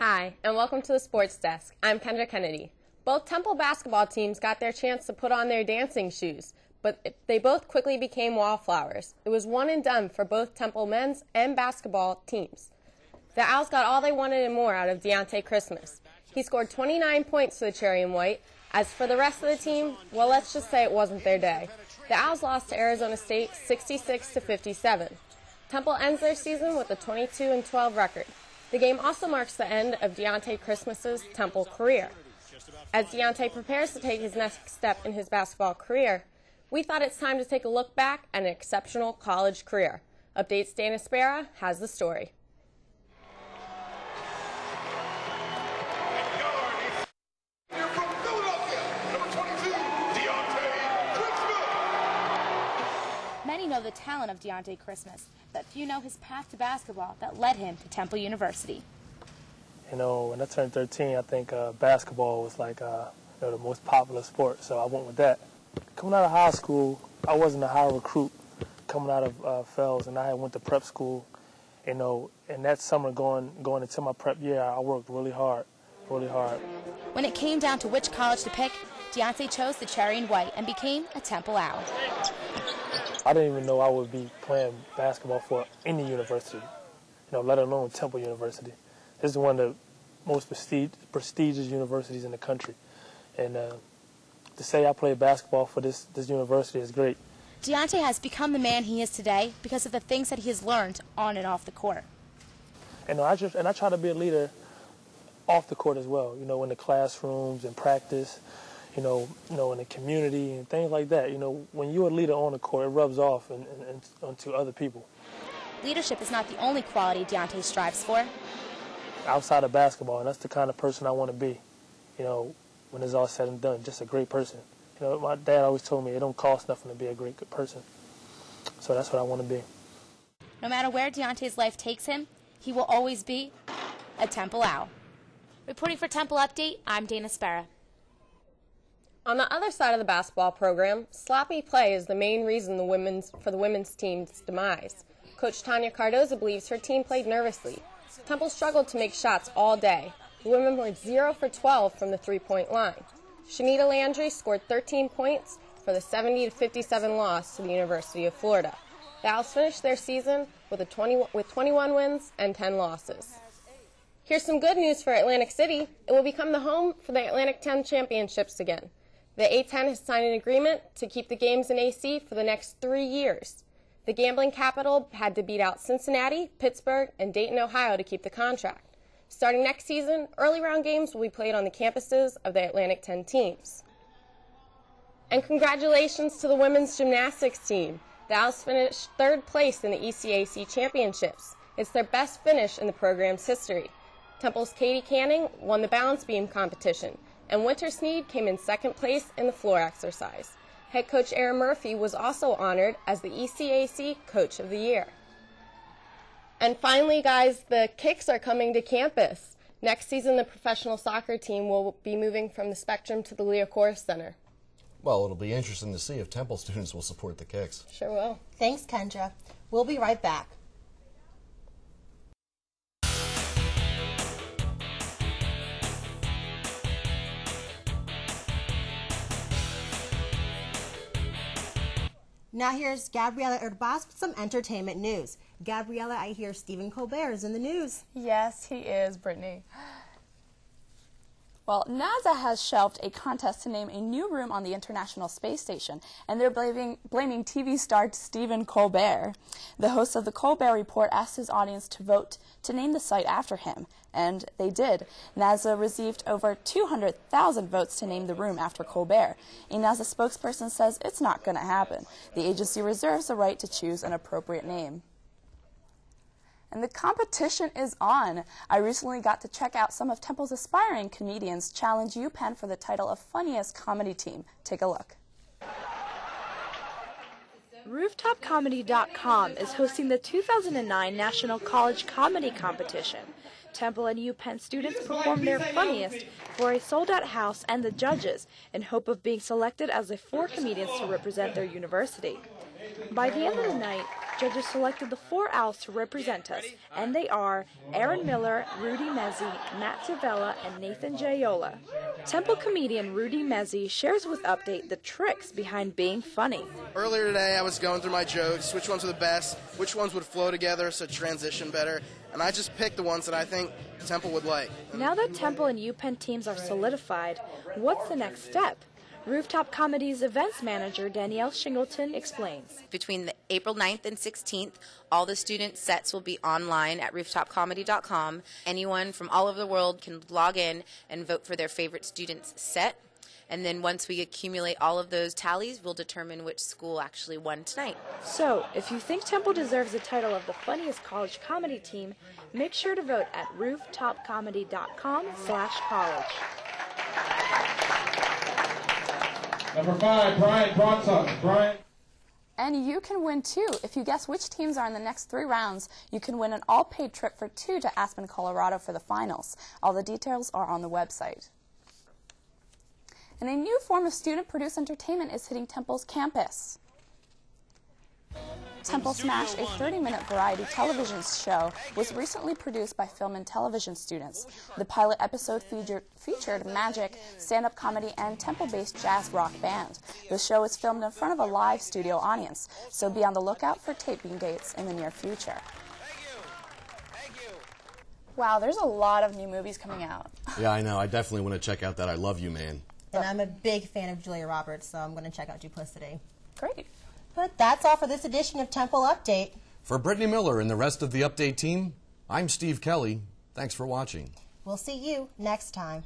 Hi, and welcome to the Sports Desk. I'm Kendra Kennedy. Both Temple basketball teams got their chance to put on their dancing shoes, but they both quickly became wallflowers. It was one and done for both Temple men's and basketball teams. The Owls got all they wanted and more out of Deontay Christmas. He scored 29 points for the Cherry and White. As for the rest of the team, well, let's just say it wasn't their day. The Owls lost to Arizona State 66-57. Temple ends their season with a 22-12 record. The game also marks the end of Deontay Christmas's Temple career. As Deontay prepares to take his next step in his basketball career, we thought it's time to take a look back at an exceptional college career. Updates Dana Spera has the story. Many know the talent of Deontay Christmas, but few know his path to basketball that led him to Temple University. You know, when I turned 13, I think basketball was like the most popular sport, so I went with that. Coming out of high school, I wasn't a high recruit coming out of Fells, and I went to prep school. You know, and that summer going into my prep year, I worked really hard. When it came down to which college to pick, Deontay chose the Cherry and White and became a Temple Owl. I didn't even know I would be playing basketball for any university, let alone Temple University. This is one of the most prestigious universities in the country. And to say I played basketball for this university is great. Deontay has become the man he is today because of the things that he has learned on and off the court. And I try to be a leader off the court as well, in the classrooms and practice. In the community and things like that. When you're a leader on the court, it rubs off onto other people. Leadership is not the only quality Deontay strives for. Outside of basketball, and that's the kind of person I want to be, when it's all said and done, just a great person. My dad always told me it don't cost nothing to be a great person. So that's what I want to be. No matter where Deontay's life takes him, he will always be a Temple Owl. Reporting for Temple Update, I'm Dana Spera. On the other side of the basketball program, sloppy play is the main reason for the women's team's demise. Coach Tanya Cardoza believes her team played nervously. Temple struggled to make shots all day. The women were 0 for 12 from the three-point line. Shanita Landry scored 13 points for the 70-57 loss to the University of Florida. The Owls finished their season with 21 wins and 10 losses. Here's some good news for Atlantic City. It will become the home for the Atlantic 10 Championships again. The A10 has signed an agreement to keep the games in AC for the next 3 years. The gambling capital had to beat out Cincinnati, Pittsburgh, and Dayton, Ohio to keep the contract. Starting next season, early round games will be played on the campuses of the Atlantic 10 teams. And congratulations to the women's gymnastics team. The Owls finished 3rd place in the ECAC championships. It's their best finish in the program's history. Temple's Katie Canning won the balance beam competition, and Winter Sneed came in 2nd place in the floor exercise. Head coach Erin Murphy was also honored as the ECAC Coach of the Year. And finally, guys, the Kicks are coming to campus. Next season, the professional soccer team will be moving from the Spectrum to the Leo Corr Center. Well, it'll be interesting to see if Temple students will support the Kicks. Sure will. Thanks, Kendra. We'll be right back. Now here's Gabriella Urbas with some entertainment news. Gabriella, I hear Stephen Colbert is in the news. Yes, he is, Brittany. Well, NASA has shelved a contest to name a new room on the International Space Station, and they're blaming TV star Stephen Colbert. The host of the Colbert Report asked his audience to vote to name the site after him, and they did. NASA received over 200,000 votes to name the room after Colbert. A NASA spokesperson says it's not going to happen. The agency reserves the right to choose an appropriate name. And the competition is on. I recently got to check out some of Temple's aspiring comedians challenge UPenn for the title of funniest comedy team. Take a look. RooftopComedy.com is hosting the 2009 National College Comedy Competition. Temple and UPenn students perform their funniest for a sold-out house and the judges in hope of being selected as the 4 comedians to represent their university. By the end of the night, judges selected the 4 owls to represent us, and they are Aaron Miller, Rudy Mezzi, Matt Cervella, and Nathan Jayola. Temple comedian Rudy Mezzi shares with Update the tricks behind being funny. Earlier today, I was going through my jokes, which ones were the best, which ones would flow together so transition better, and I just picked the ones that I think Temple would like. Now that Temple and UPenn teams are solidified, what's the next step? Rooftop Comedy's events manager, Danielle Shingleton, explains. Between the April 9th and 16th, all the student sets will be online at rooftopcomedy.com. Anyone from all over the world can log in and vote for their favorite student's set. And then once we accumulate all of those tallies, we'll determine which school actually won tonight. So, if you think Temple deserves the title of the funniest college comedy team, make sure to vote at rooftopcomedy.com/college. Number 5, Brian Bronson. Brian. And you can win too. If you guess which teams are in the next 3 rounds, you can win an all-paid trip for 2 to Aspen, Colorado for the finals. All the details are on the website. And a new form of student-produced entertainment is hitting Temple's campus. Temple Smash, a 30-minute variety television show, was recently produced by film and television students. The pilot episode featured magic, stand-up comedy, and Temple-based jazz rock band. The show is filmed in front of a live studio audience, so be on the lookout for taping dates in the near future. Wow, there's a lot of new movies coming out. Yeah, I know. I definitely want to check out that I Love You Man. And I'm a big fan of Julia Roberts, so I'm going to check out Duplicity. Great. But that's all for this edition of Temple Update. For Brittany Miller and the rest of the Update team, I'm Steve Kelly. Thanks for watching. We'll see you next time.